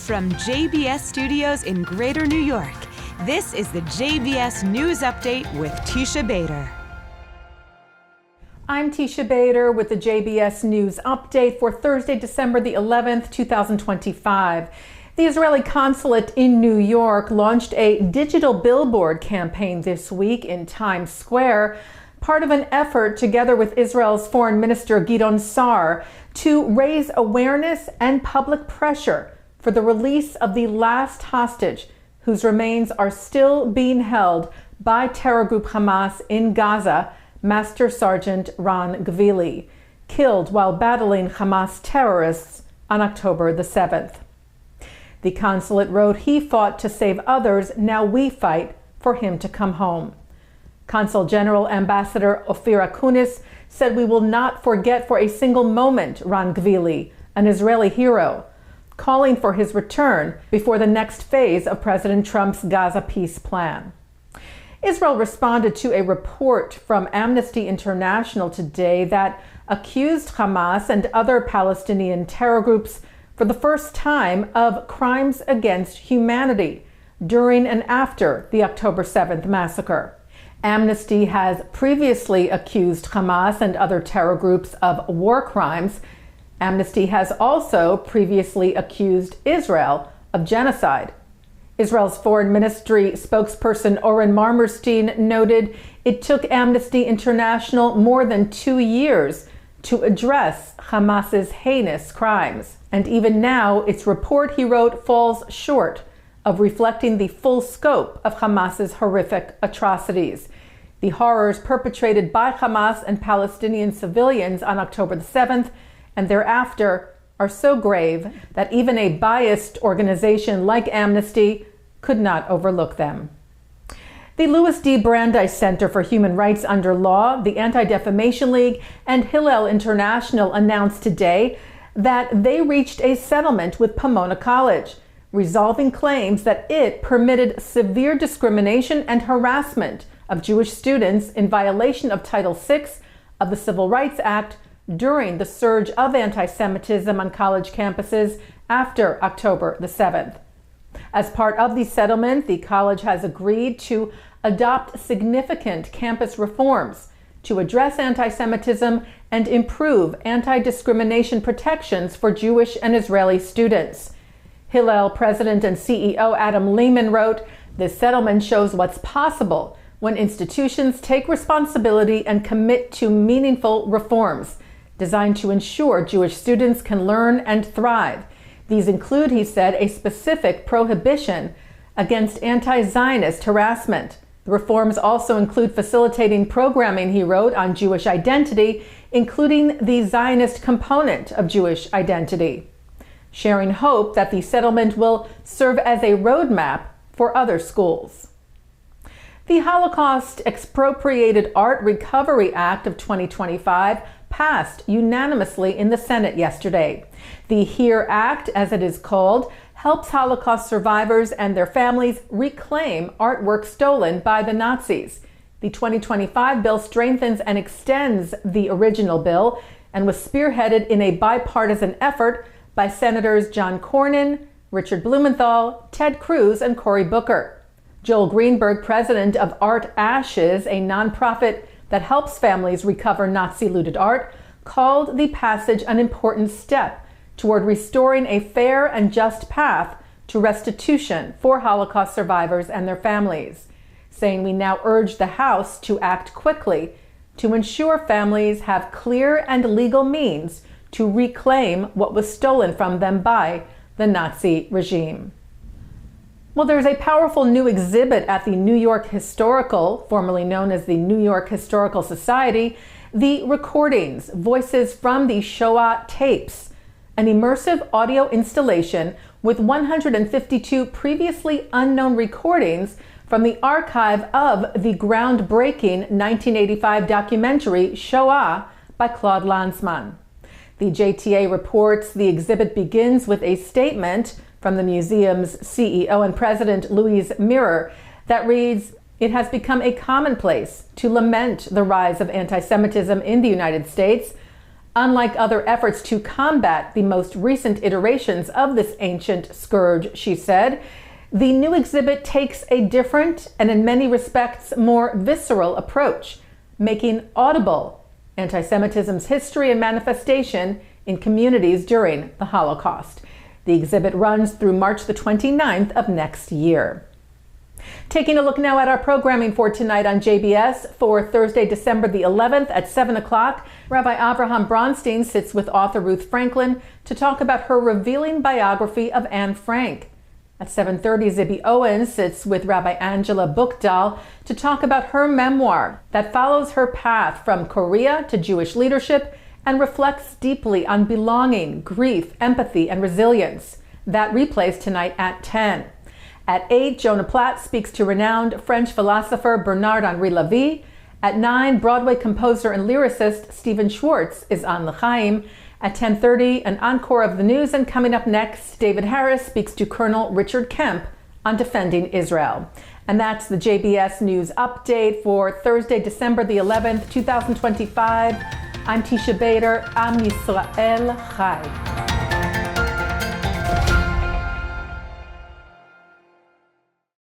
From JBS Studios in Greater New York, this is the JBS News Update with Teisha Bader. I'm Teisha Bader with the JBS News Update for Thursday, December the 11th, 2025. The Israeli consulate in New York launched a digital billboard campaign this week in Times Square, part of an effort together with Israel's Foreign Minister Gideon Sa'ar to raise awareness and public pressure for the release of the last hostage whose remains are still being held by terror group Hamas in Gaza, Master Sergeant Ran Gvili, killed while battling Hamas terrorists on October the 7th. The consulate wrote, "He fought to save others, now we fight for him to come home." Consul General Ambassador Ophir Akunis said, "We will not forget for a single moment Ran Gvili, an Israeli hero," calling for his return before the next phase of President Trump's Gaza peace plan. Israel responded to a report from Amnesty International today that accused Hamas and other Palestinian terror groups for the first time of crimes against humanity during and after the October 7th massacre. Amnesty has previously accused Hamas and other terror groups of war crimes. Amnesty has also previously accused Israel of genocide. Israel's Foreign Ministry spokesperson Oren Marmerstein noted it took Amnesty International more than 2 years to address Hamas's heinous crimes. And even now, its report, he wrote, falls short of reflecting the full scope of Hamas's horrific atrocities. The horrors perpetrated by Hamas and Palestinian civilians on October the 7th and thereafter are so grave that even a biased organization like Amnesty could not overlook them. The Louis D. Brandeis Center for Human Rights Under Law, the Anti-Defamation League, and Hillel International announced today that they reached a settlement with Pomona College, resolving claims that it permitted severe discrimination and harassment of Jewish students in violation of Title VI of the Civil Rights Act during the surge of anti-Semitism on college campuses after October the 7th. As part of the settlement, the college has agreed to adopt significant campus reforms to address anti-Semitism and improve anti-discrimination protections for Jewish and Israeli students. Hillel President and CEO Adam Lehman wrote, "This settlement shows what's possible when institutions take responsibility and commit to meaningful reforms designed to ensure Jewish students can learn and thrive. These include," he said, "a specific prohibition against anti-Zionist harassment. The reforms also include facilitating programming," he wrote, "on Jewish identity, including the Zionist component of Jewish identity," sharing hope that the settlement will serve as a roadmap for other schools. The Holocaust Expropriated Art Recovery Act of 2025 passed unanimously in the Senate yesterday. The HERE Act, as it is called, helps Holocaust survivors and their families reclaim artwork stolen by the Nazis. The 2025 bill strengthens and extends the original bill and was spearheaded in a bipartisan effort by Senators John Cornyn, Richard Blumenthal, Ted Cruz, and Cory Booker. Joel Greenberg, president of Art Ashes, a nonprofit that helps families recover Nazi-looted art, called the passage an important step toward restoring a fair and just path to restitution for Holocaust survivors and their families, saying, "We now urge the House to act quickly to ensure families have clear and legal means to reclaim what was stolen from them by the Nazi regime." Well, there's a powerful new exhibit at the New York Historical, formerly known as the New York Historical Society, the Recordings, Voices from the Shoah Tapes, an immersive audio installation with 152 previously unknown recordings from the archive of the groundbreaking 1985 documentary Shoah by Claude Lanzmann. The JTA reports the exhibit begins with a statement from the museum's CEO and president, Louise Mirrer, that reads, "It has become a commonplace to lament the rise of anti-Semitism in the United States. Unlike other efforts to combat the most recent iterations of this ancient scourge, she said, the new exhibit takes a different and in many respects more visceral approach, making audible anti-Semitism's history and manifestation in communities during the Holocaust. The exhibit runs through March the 29th of next year. Taking a look now at our programming for tonight on JBS for Thursday, December the 11th at 7 o'clock, Rabbi Avraham Bronstein sits with author Ruth Franklin to talk about her revealing biography of Anne Frank. At 7:30, Zibby Owens sits with Rabbi Angela Buchdahl to talk about her memoir that follows her path from Korea to Jewish leadership and reflects deeply on belonging, grief, empathy, and resilience. That replays tonight at 10. At 8, Jonah Platt speaks to renowned French philosopher Bernard-Henri Lévy. At 9, Broadway composer and lyricist Stephen Schwartz is on L'chaim. At 10:30, an encore of the news, and coming up next, David Harris speaks to Colonel Richard Kemp on defending Israel. And that's the JBS News Update for Thursday, December the 11th, 2025. I'm Teisha Bader. Am Yisrael Chai.